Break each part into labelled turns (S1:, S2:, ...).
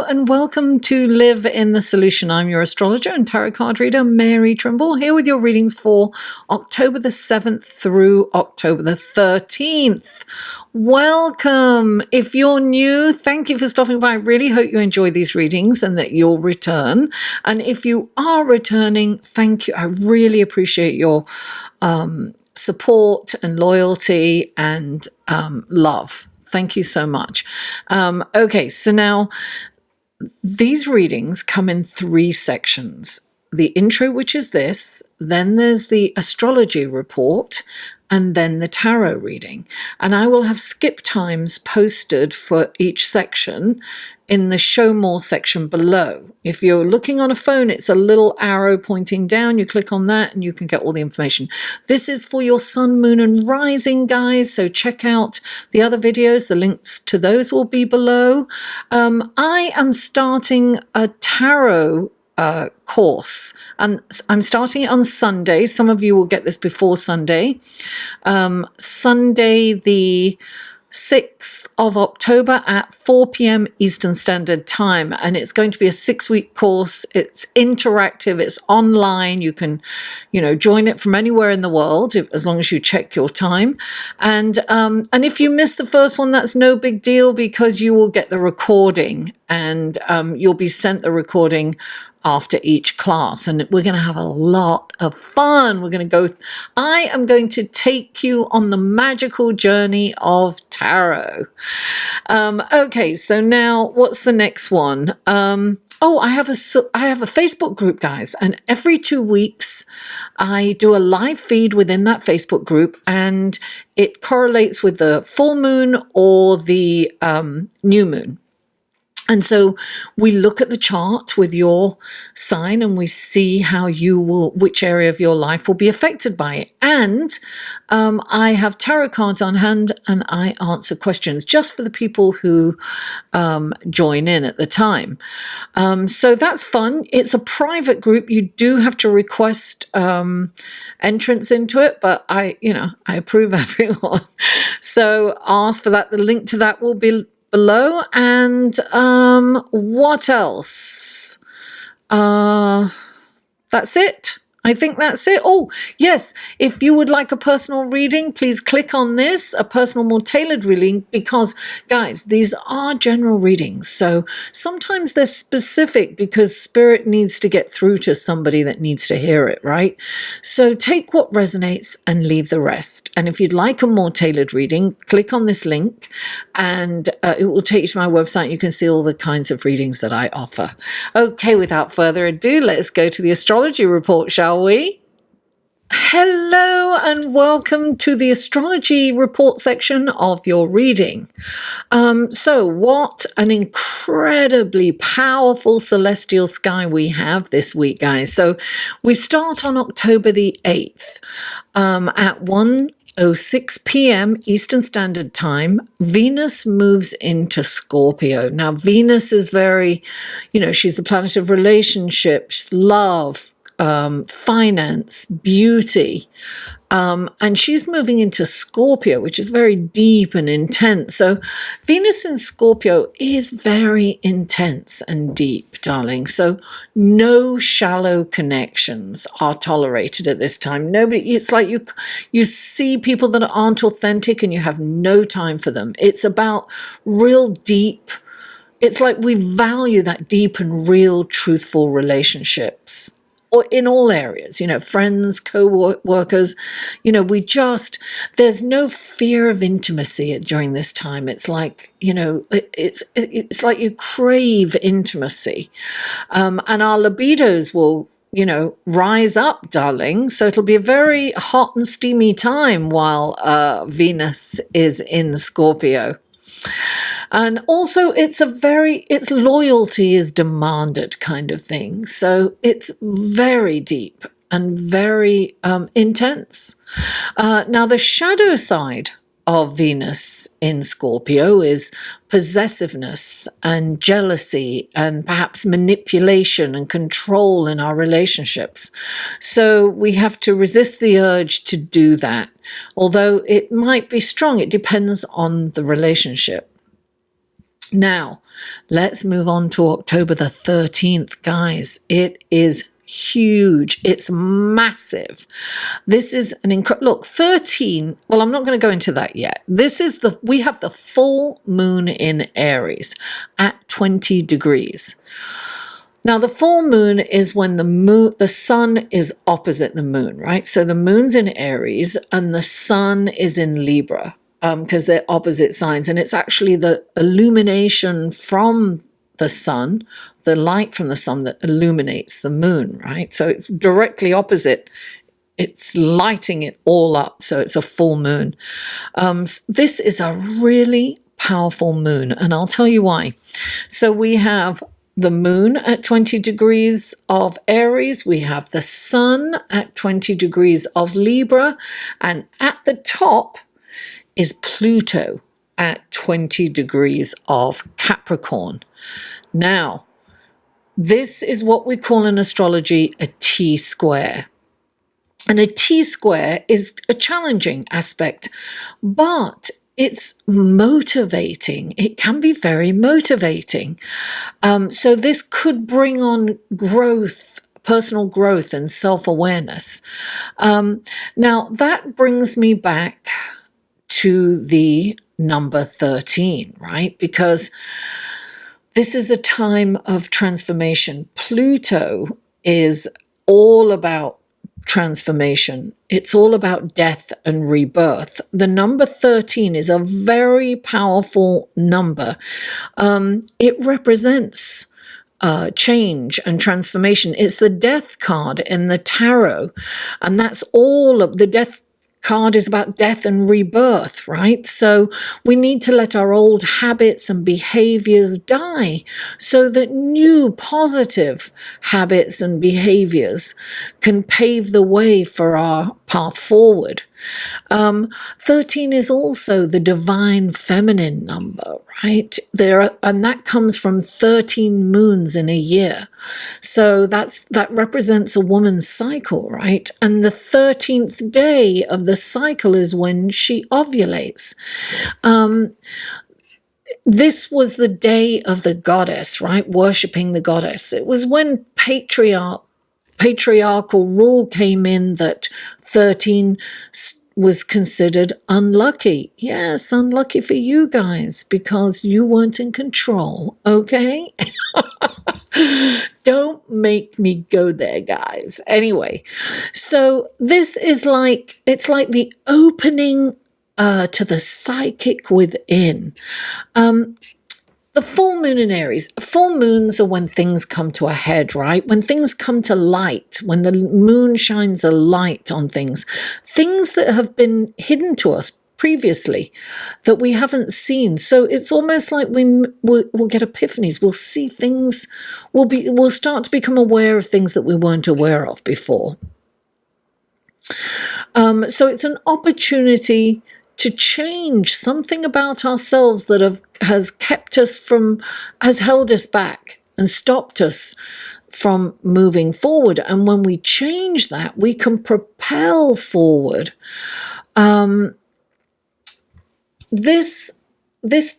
S1: and welcome to Live in the Solution. I'm your astrologer and tarot card reader, Mary Trimble, here with your readings for October the 7th through October the 13th. Welcome. If you're new, thank you for stopping by. I really hope you enjoy these readings and that you'll return. And if you are returning, thank you. I really appreciate your support and loyalty and love. Thank you so much. Okay, so now these readings come in 3 sections. The intro, which is this, then there's the astrology report, and then the tarot reading. And I will have skip times posted for each section in the show more section below. If you're looking on a phone, it's a little arrow pointing down. You click on that and you can get all the information. This is for your sun, moon and rising, guys. So check out the other videos. The links to those will be below. I am starting a tarot course, and I'm starting it on Sunday. Some of you will get this before Sunday. Sunday the 6th of October at 4 p.m. Eastern Standard Time, and it's going to be a 6-week course. It's interactive, it's online. You can, join it from anywhere in the world as long as you check your time. And if you miss the first one, that's no big deal, because you will get the recording, and you'll be sent the recording after each class, and we're going to have a lot of fun. I am going to take you on the magical journey of tarot. Okay, so now what's the next one? I have a Facebook group, guys, and every 2 weeks I do a live feed within that Facebook group, and it correlates with the full moon or the new moon. And so we look at the chart with your sign and we see how which area of your life will be affected by it. And I have tarot cards on hand and I answer questions just for the people who join in at the time. So that's fun. It's a private group. You do have to request entrance into it, but I approve everyone. So ask for that. The link to that will be below. And what else? That's it. I think that's it. Oh, yes. If you would like a personal reading, please click on this, a personal, more tailored reading, because, guys, these are general readings. So sometimes they're specific because spirit needs to get through to somebody that needs to hear it, right? So take what resonates and leave the rest. And if you'd like a more tailored reading, click on this link and it will take you to my website. You can see all the kinds of readings that I offer. Okay, without further ado, let's go to the astrology report, shall we? Hello and welcome to the astrology report section of your reading. So what an incredibly powerful celestial sky we have this week, guys. So we start on October the 8th at 1:06 p.m. Eastern Standard Time. Venus moves into Scorpio. Now, Venus is very, she's the planet of relationships, love, finance, beauty, and she's moving into Scorpio, which is very deep and intense. So Venus in Scorpio is very intense and deep, darling. So no shallow connections are tolerated at this time. It's like you see people that aren't authentic and you have no time for them. It's about real deep. It's like we value that deep and real truthful relationships. Or in all areas, friends, co-workers, there's no fear of intimacy during this time. It's like, it's like you crave intimacy. And our libidos will, rise up, darling. So it'll be a very hot and steamy time while Venus is in Scorpio. And also it's loyalty is demanded kind of thing. So it's very deep and very intense. Now the shadow side of Venus in Scorpio is possessiveness and jealousy and perhaps manipulation and control in our relationships. So we have to resist the urge to do that. Although it might be strong, it depends on the relationship. Now, let's move on to October the 13th, guys. It is huge. It's massive. This is an incredible look. 13. Well, I'm not going to go into that yet. We have the full moon in Aries at 20 degrees. Now, the full moon is when the sun is opposite the moon, right? So the moon's in Aries and the sun is in Libra, because they're opposite signs. And it's actually the illumination from the sun, the light from the sun, that illuminates the moon, right? So it's directly opposite. It's lighting it all up. So it's a full moon. This is a really powerful moon, and I'll tell you why. So we have the moon at 20 degrees of Aries. We have the sun at 20 degrees of Libra. And at the top is Pluto at 20 degrees of Capricorn. Now, this is what we call in astrology a T-square. And a T-square is a challenging aspect, but it's motivating. It can be very motivating. So this could bring on growth, personal growth and self-awareness. Now, that brings me back to the number 13, right? Because this is a time of transformation. Pluto is all about transformation. It's all about death and rebirth. The number 13 is a very powerful number. It represents change and transformation. It's the death card in the tarot, and that's all of the death card is about death and rebirth, right? So we need to let our old habits and behaviors die so that new positive habits and behaviors can pave the way for our path forward. 13 is also the divine feminine number, right? And that comes from 13 moons in a year. So that represents a woman's cycle, right? And the 13th day of the cycle is when she ovulates. This was the day of the goddess, right? Worshipping the goddess. It was when patriarchal rule came in that 13 was considered unlucky. Yes, unlucky for you guys because you weren't in control, okay? Don't make me go there, guys. Anyway, so this is it's like the opening to the psychic within. The full moon in Aries. Full moons are when things come to a head, right? When things come to light, when the moon shines a light on things that have been hidden to us previously that we haven't seen. So it's almost like we'll get epiphanies. We'll see things. We'll start to become aware of things that we weren't aware of before. So it's an opportunity to change something about ourselves that has held us back and stopped us from moving forward. And when we change that, we can propel forward. This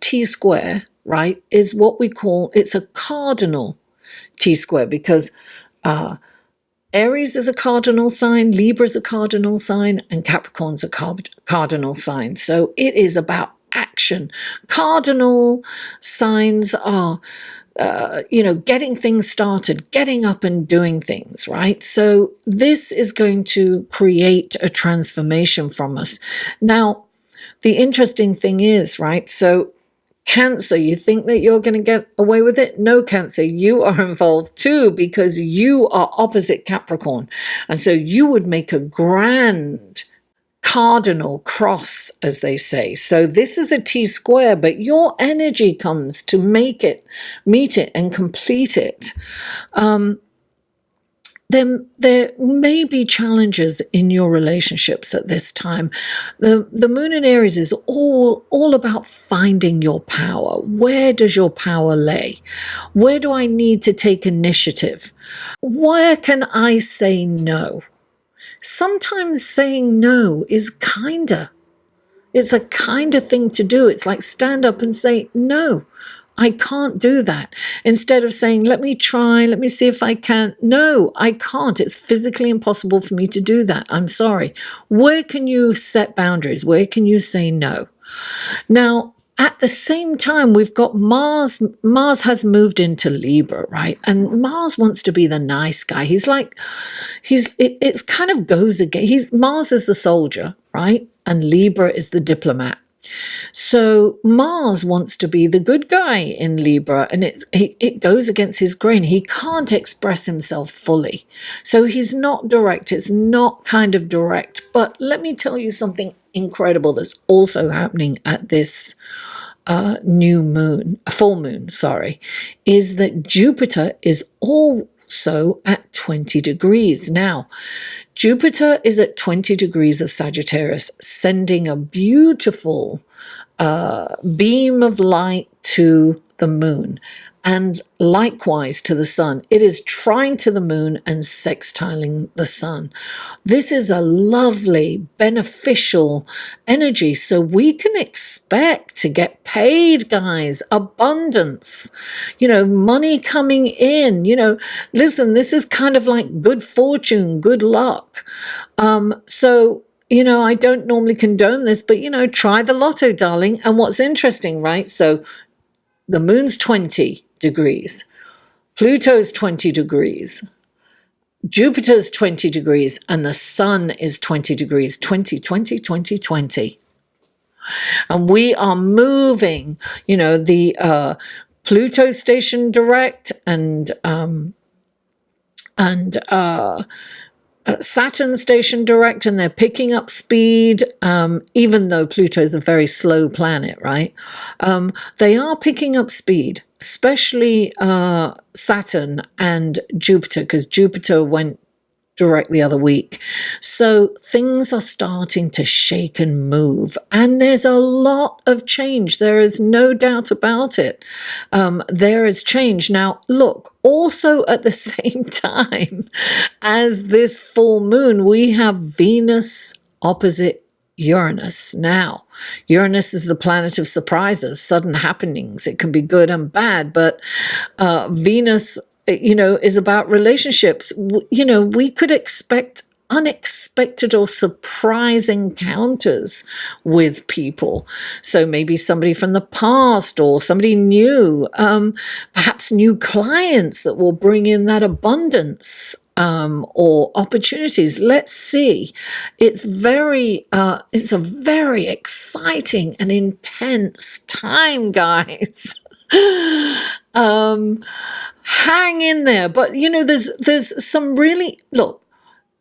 S1: T-square, right, is what we call, it's a cardinal T-square because Aries is a cardinal sign, Libra is a cardinal sign, and Capricorn's a cardinal sign. So it is about action. Cardinal signs are, getting things started, getting up and doing things, right? So this is going to create a transformation from us. Now, the interesting thing is, right, so Cancer, you think that you're going to get away with it? No, Cancer, you are involved too because you are opposite Capricorn. And so you would make a grand cardinal cross, as they say. So this is a T-square, but your energy comes to meet it and complete it. There may be challenges in your relationships at this time. The moon in Aries is all about finding your power. Where does your power lay? Where do I need to take initiative? Where can I say no? Sometimes saying no is kinder. It's a kinder thing to do. It's like stand up and say, no, I can't do that. Instead of saying, let me try, let me see if I can. No, I can't. It's physically impossible for me to do that. I'm sorry. Where can you set boundaries? Where can you say no? Now, at the same time, we've got Mars. Mars has moved into Libra, right? And Mars wants to be the nice guy. It's kind of goes again. Mars is the soldier, right? And Libra is the diplomat. So Mars wants to be the good guy in Libra, and it goes against his grain. He can't express himself fully. So he's not direct. It's not kind of direct. But let me tell you something incredible that's also happening at this full moon, is that Jupiter is also at 20 degrees. Now, Jupiter is at 20 degrees of Sagittarius, sending a beautiful beam of light to the moon, and likewise to the sun. It is trine to the moon and sextiling the sun. This is a lovely, beneficial energy. So we can expect to get paid, guys, abundance, money coming in, listen, this is kind of like good fortune, good luck. I don't normally condone this, but, try the lotto, darling. And what's interesting, right? So the moon's 20 degrees, Pluto's 20 degrees, Jupiter's 20 degrees, and the sun is 20 degrees, 20, 20, 20, 20. And we are moving, the Pluto station direct and Saturn station direct, and they're picking up speed, even though Pluto is a very slow planet, right? They are picking up speed, especially Saturn and Jupiter, because Jupiter went direct the other week. So things are starting to shake and move, and there's a lot of change. There is no doubt about it. There is change. Now, look, also at the same time as this full moon, we have Venus opposite Uranus. Now, Uranus is the planet of surprises, sudden happenings. It can be good and bad, but Venus is about relationships. We could expect unexpected or surprise encounters with people. So maybe somebody from the past or somebody new, perhaps new clients that will bring in that abundance or opportunities. Let's see. It's a very exciting and intense time, guys. Hang in there. But, there's some really, look,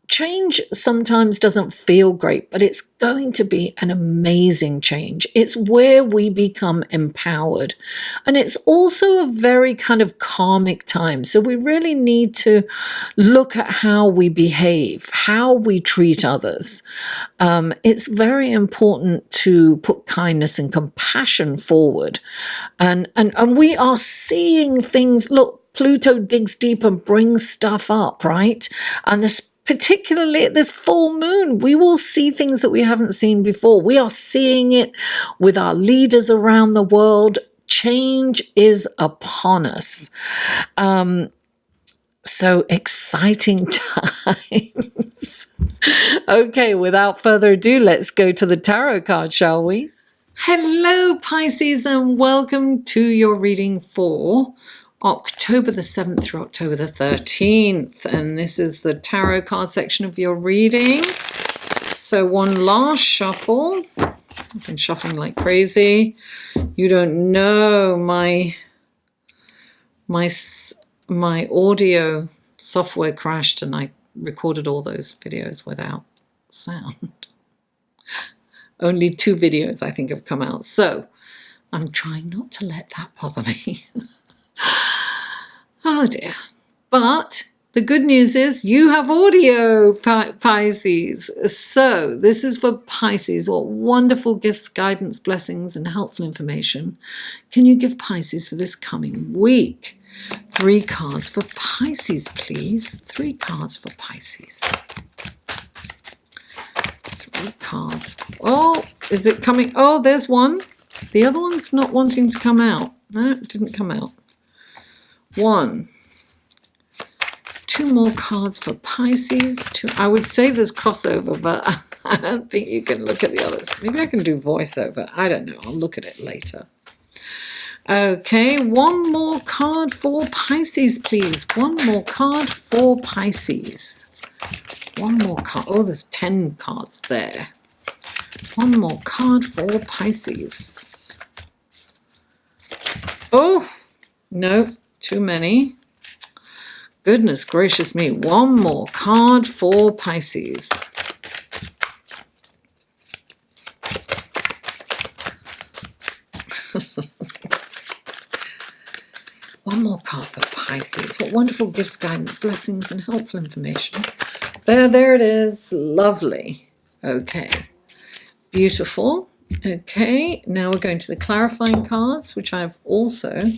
S1: change sometimes doesn't feel great, but it's going to be an amazing change. It's where we become empowered. And it's also a very kind of karmic time. So we really need to look at how we behave, how we treat others. It's very important to put kindness and compassion forward. And we are seeing things. Look, Pluto digs deep and brings stuff up, right? And particularly at this full moon, we will see things that we haven't seen before. We are seeing it with our leaders around the world. Change is upon us. So exciting times. Okay, without further ado, let's go to the tarot card, shall we? Hello, Pisces, and welcome to your reading for October the 7th through October the 13th. And this is the tarot card section of your reading. So one last shuffle. I've been shuffling like crazy. You don't know, my audio software crashed and I recorded all those videos without sound. Only 2 videos I think have come out. So I'm trying not to let that bother me. Oh dear. But the good news is you have audio, Pisces. So this is for Pisces. What wonderful gifts, guidance, blessings, and helpful information can you give Pisces for this coming week? 3 cards for Pisces, please. 3 cards for Pisces. 3 cards. Oh, is it coming? Oh, there's one. The other one's not wanting to come out. No, it didn't come out. 1. 2 more cards for Pisces. 2. I would say there's crossover, but I don't think you can look at the others. Maybe I can do voiceover. I don't know. I'll look at it later. Okay, 1 more card for Pisces, please. 1 more card for Pisces. 1 more card. Oh, there's 10 cards there. 1 more card for Pisces. Oh, no, too many. Goodness gracious me. 1 more card for Pisces. One more card for Pisces. What wonderful gifts, guidance, blessings, and helpful information. There it is. Lovely. Okay. Beautiful. Okay. Now we're going to the clarifying cards, which I've also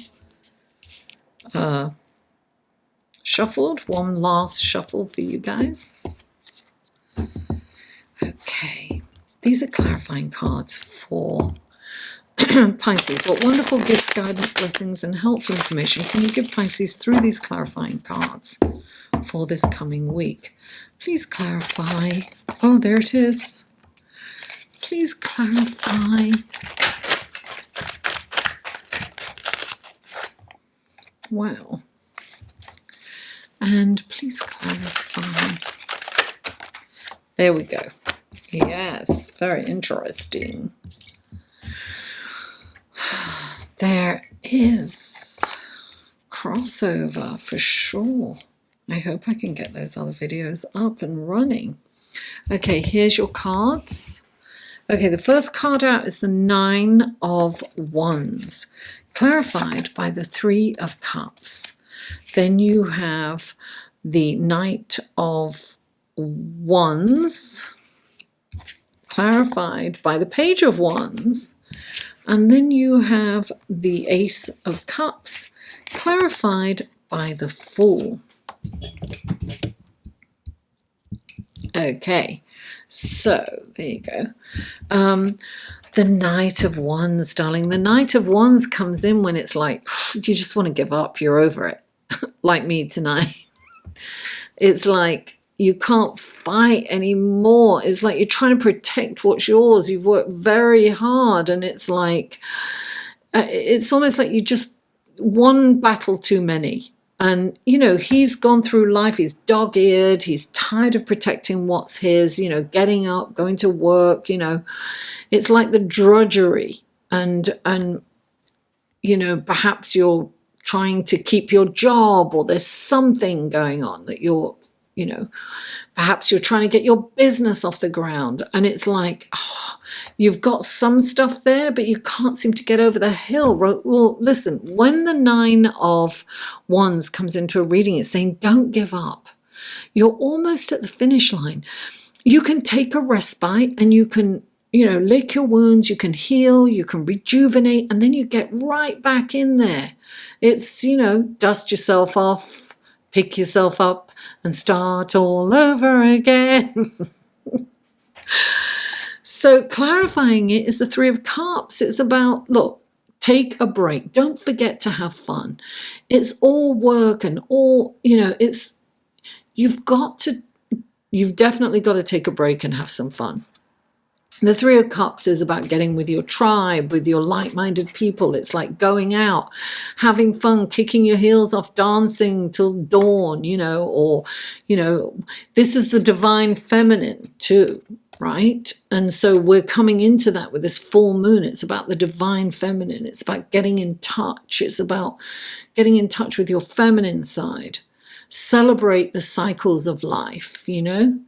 S1: shuffled. One last shuffle for you guys. Okay. These are clarifying cards for Pisces. What wonderful gifts, guidance, blessings, and helpful information can you give Pisces through these clarifying cards for this coming week? Please clarify. Oh, there it is. Please clarify. Wow. And please clarify. There we go. Yes, very interesting. There is crossover for sure. I hope I can get those other videos up and running. Okay, here's your cards. Okay, the first card out is the 9 of Wands, clarified by the 3 of Cups. Then you have the Knight of Wands, clarified by the Page of Wands. And then you have the Ace of Cups, clarified by the Fool. Okay, so there you go. The Knight of Wands, darling. The Knight of Wands comes in when it's like, you just want to give up, you're over it. Like me tonight. It's like, you can't fight anymore. It's like you're trying to protect what's yours. You've worked very hard, and it's like, it's almost like you just one battle too many. And, you know, he's gone through life. He's dog-eared. He's tired of protecting what's his, you know, getting up, going to work, you know. It's like the drudgery. And you know, perhaps you're trying to keep your job, or there's something going on that you're, you know, perhaps you're trying to get your business off the ground, and it's like, oh, you've got some stuff there, but you can't seem to get over the hill. Well, listen, when the 9 of Wands comes into a reading, it's saying, don't give up. You're almost at the finish line. You can take a respite, and you can, you know, lick your wounds, you can heal, you can rejuvenate, and then you get right back in there. It's, you know, dust yourself off, pick yourself up, and start all over again. So clarifying it is the 3 of Cups. It's about, look, take a break. Don't forget to have fun. It's all work and all, you know, it's, you've definitely got to take a break and have some fun. The 3 of Cups is about getting with your tribe, with your like-minded people. It's like going out, having fun, kicking your heels off, dancing till dawn, you know, or, you know, this is the divine feminine too, right? And so we're coming into that with this full moon. It's about the divine feminine. It's about getting in touch. It's about getting in touch with your feminine side. Celebrate the cycles of life, you know.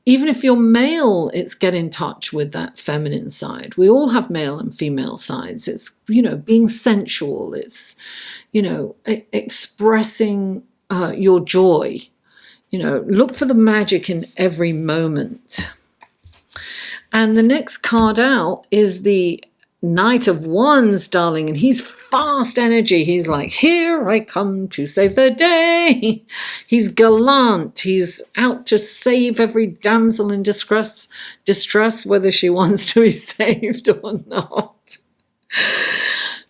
S1: Even if you're male, it's get in touch with that feminine side. We all have male and female sides. It's, you know, being sensual. It's, you know, expressing your joy. You know, look for the magic in every moment. And the next card out is the Knight of Wands, darling, and he's fast energy. He's like, here I come to save the day. He's gallant. He's out to save every damsel in distress, whether she wants to be saved or not.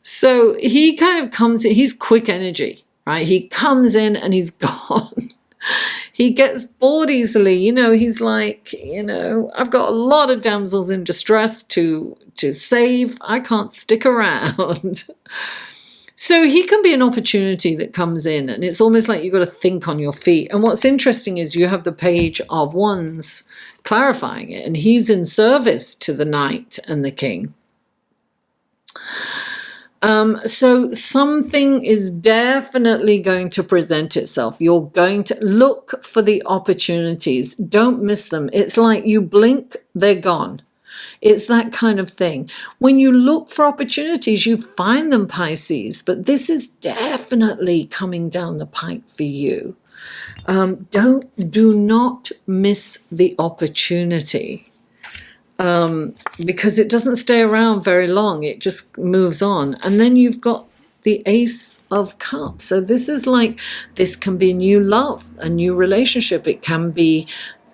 S1: So he kind of comes in, he's quick energy, right? He comes in and he's gone. He gets bored easily. He's like, I've got a lot of damsels in distress to save. I can't stick around. So he can be an opportunity that comes in, and it's almost like you've got to think on your feet. And what's interesting is you have the Page of Wands clarifying it, and he's in service to the Knight and the King. So something is definitely going to present itself. You're going to look for the opportunities. Don't miss them. It's like you blink, they're gone. It's that kind of thing. When you look for opportunities, you find them, Pisces. But this is definitely coming down the pike for you. Do not miss the opportunity. Because it doesn't stay around very long. It just moves on. And then you've got the Ace of Cups. So this is like, this can be new love, a new relationship. It can be,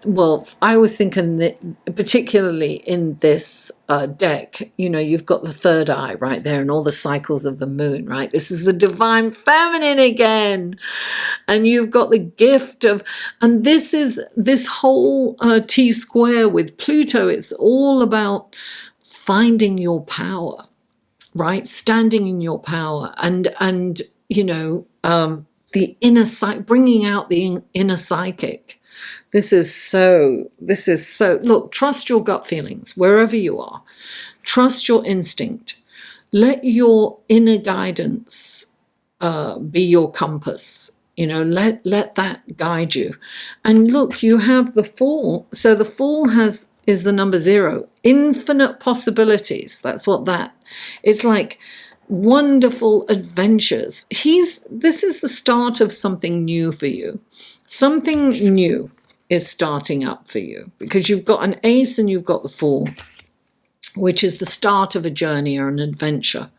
S1: well, I was thinking that particularly in this deck, you've got the third eye right there and all the cycles of the moon, right? This is the divine feminine again. And you've got the gift of, and this is this whole T-square with Pluto. It's all about finding your power, right? Standing in your power and the inner psyche, bringing out the inner psychic. This is so, look, trust your gut feelings wherever you are. Trust your instinct. Let your inner guidance be your compass. Let that guide you. And look, you have the Fool. So the Fool is the number 0. Infinite possibilities. That's what it's like wonderful adventures. This is the start of something new for you. Something new is starting up for you because you've got an Ace and you've got the Fool, which is the start of a journey or an adventure.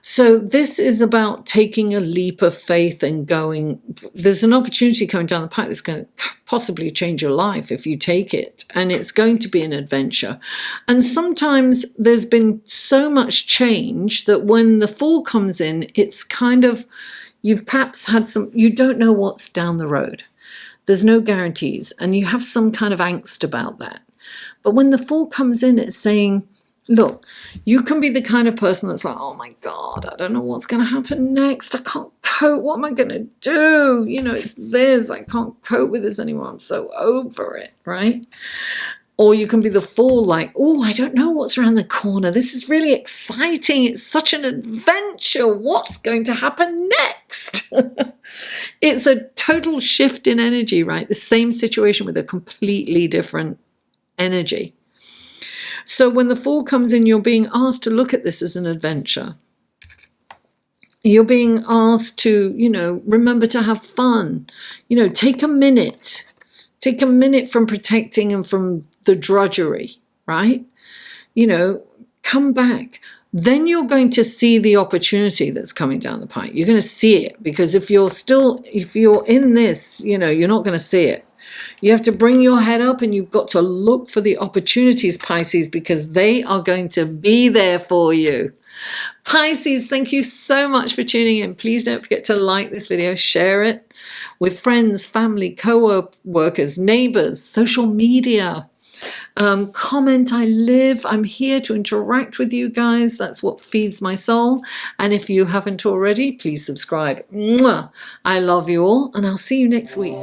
S1: So this is about taking a leap of faith and going. There's an opportunity coming down the pipe that's going to possibly change your life if you take it, and it's going to be an adventure. And sometimes there's been so much change that when the Fool comes in, it's kind of, you've perhaps had you don't know what's down the road. There's no guarantees, and you have some kind of angst about that. But when the Fool comes in, it's saying, look, you can be the kind of person that's like, oh my God, I don't know what's going to happen next. I can't cope. What am I going to do? It's this. I can't cope with this anymore. I'm so over it, right? Or you can be the Fool like, oh, I don't know what's around the corner. This is really exciting. It's such an adventure. What's going to happen next? It's a total shift in energy, right? The same situation with a completely different energy. So when the Fool comes in, you're being asked to look at this as an adventure. You're being asked to, remember to have fun. Take a minute. Take a minute from protecting and from the drudgery, right? Come back. Then you're going to see the opportunity that's coming down the pipe. You're going to see it, because if you're in this, you're not going to see it. You have to bring your head up and you've got to look for the opportunities, Pisces, because they are going to be there for you. Pisces, thank you so much for tuning in. Please don't forget to like this video, share it with friends, family, co-workers, neighbors, social media. Comment. I'm here to interact with you guys. That's what feeds my soul. And if you haven't already, please subscribe. Mwah! I love you all, and I'll see you next week.